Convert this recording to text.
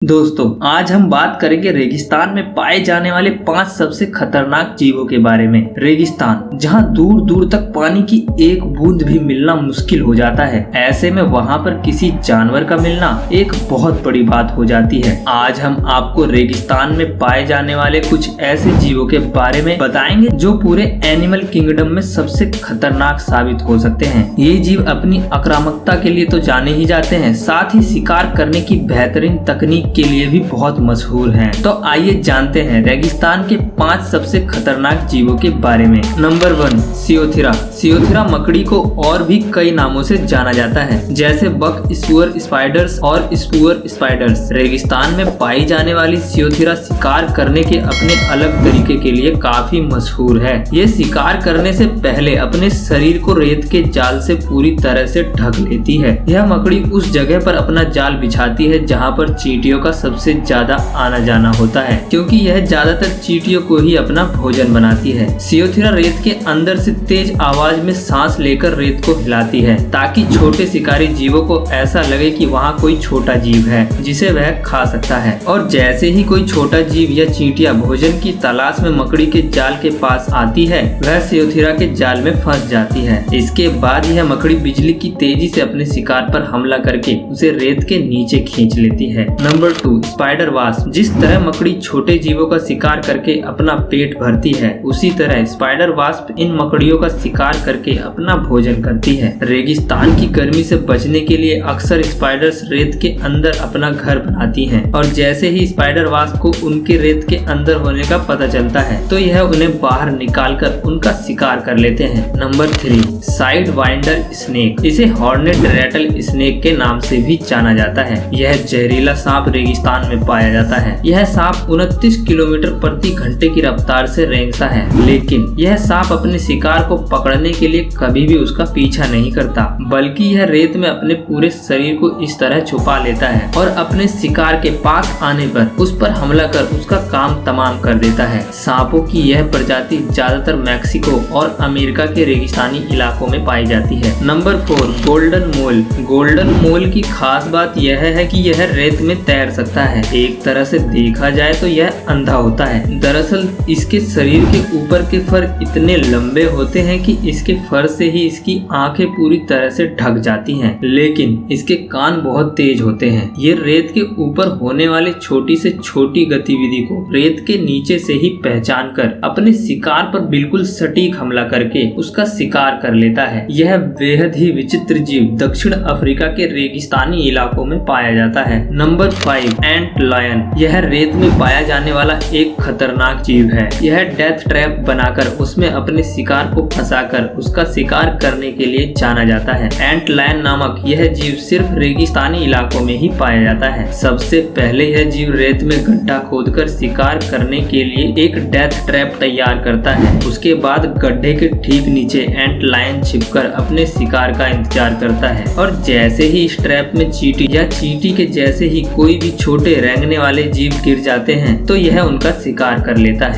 दोस्तों, आज हम बात करेंगे रेगिस्तान में पाए जाने वाले 5 सबसे खतरनाक जीवों के बारे में। रेगिस्तान, जहां दूर दूर तक पानी की एक बूंद भी मिलना मुश्किल हो जाता है, ऐसे में वहां पर किसी जानवर का मिलना एक बहुत बड़ी बात हो जाती है। आज हम आपको रेगिस्तान में पाए जाने वाले कुछ ऐसे जीवों के बारे में बताएंगे जो पूरे एनिमल किंगडम में सबसे खतरनाक साबित हो सकते हैं। ये जीव अपनी आक्रामकता के लिए तो जाने ही जाते हैं, साथ ही शिकार करने की बेहतरीन तकनीक के लिए भी बहुत मशहूर हैं। तो आइए जानते हैं रेगिस्तान के 5 सबसे खतरनाक जीवों के बारे में। नंबर 1, सियोथिरा। सियोथिरा मकड़ी को और भी कई नामों से जाना जाता है, जैसे बक स्पूअर स्पाइडर्स और स्पूअर स्पाइडर्स। रेगिस्तान में पाई जाने वाली सियोथिरा शिकार करने के अपने अलग तरीके के लिए काफी मशहूर है। ये शिकार करने से पहले अपने शरीर को रेत के जाल से पूरी तरह से ढक लेती है। यह मकड़ी उस जगह पर अपना जाल बिछाती है जहाँ पर चींटियों का सबसे ज्यादा आना जाना होता है, क्योंकि यह ज्यादातर चींटियों को ही अपना भोजन बनाती है। सियोथिरा रेत के अंदर से तेज आवाज में सांस लेकर रेत को हिलाती है, ताकि छोटे शिकारी जीवों को ऐसा लगे कि वहाँ कोई छोटा जीव है जिसे वह खा सकता है। और जैसे ही कोई छोटा जीव या चींटियां भोजन की तलाश में मकड़ी के जाल के पास आती है, वह सियोथिरा के जाल में फंस जाती है। इसके बाद यह मकड़ी बिजली की तेजी से अपने शिकार पर हमला करके उसे रेत के नीचे खींच लेती है। Number 2, spider wasp. जिस तरह मकड़ी छोटे जीवों का शिकार करके अपना पेट भरती है, उसी तरह स्पाइडर वास्प इन मकड़ियों का शिकार करके अपना भोजन करती है। रेगिस्तान की गर्मी से बचने के लिए अक्सर स्पाइडर्स रेत के अंदर अपना घर बनाती हैं, और जैसे ही स्पाइडर वास्प को उनके रेत के अंदर होने का पता चलता है, तो यह उन्हें बाहर निकालकर उनका शिकार कर लेते हैं। Number 3, side winder snake. इसे हॉर्नेट रैटल स्नेक के नाम से भी जाना जाता है। यह जहरीला सांप रेगिस्तान में पाया जाता है। यह सांप 29 किलोमीटर प्रति घंटे की रफ्तार से रेंगता है, लेकिन यह सांप अपने शिकार को पकड़ने के लिए कभी भी उसका पीछा नहीं करता, बल्कि यह रेत में अपने पूरे शरीर को इस तरह छुपा लेता है और अपने शिकार के पास आने पर उस पर हमला कर उसका काम तमाम कर देता है। सांपों की यह प्रजाति ज्यादातर मैक्सिको और अमेरिका के रेगिस्तानी इलाकों में पाई जाती है। नंबर 4, गोल्डन मोल। गोल्डन मोल की खास बात यह है कि यह रेत में तैर सकता है। एक तरह से देखा जाए तो यह अंधा होता है। दरअसल इसके शरीर के ऊपर के फर इतने लंबे होते हैं कि इसके फर से ही इसकी आंखें पूरी तरह से ढक जाती हैं, लेकिन इसके कान बहुत तेज होते हैं। ये रेत के ऊपर होने वाली छोटी से छोटी गतिविधि को रेत के नीचे से ही पहचान कर अपने शिकार पर बिल्कुल सटीक हमला करके उसका शिकार कर लेता है। यह बेहद ही विचित्र जीव दक्षिण अफ्रीका के रेगिस्तानी इलाकों में पाया जाता है। नंबर 5, एंट लायन। यह रेत में पाया जाने वाला एक खतरनाक जीव है। यह डेथ ट्रैप बनाकर उसमें अपने शिकार को फंसाकर उसका शिकार करने के लिए जाना जाता है। एंट लायन नामक यह जीव सिर्फ रेगिस्तानी इलाकों में ही पाया जाता है। सबसे पहले यह जीव रेत में गड्ढा खोदकर शिकार करने के लिए एक डेथ ट्रैप तैयार करता है। उसके बाद गड्ढे के ठीक नीचे एंट लायन छिपकर अपने शिकार का इंतजार करता है, और जैसे ही इस ट्रैप में चींटी या चींटी के जैसे ही कोई भी छोटे रेंगने वाले जीव गिर जाते हैं, तो यह उनका शिकार कर लेता है।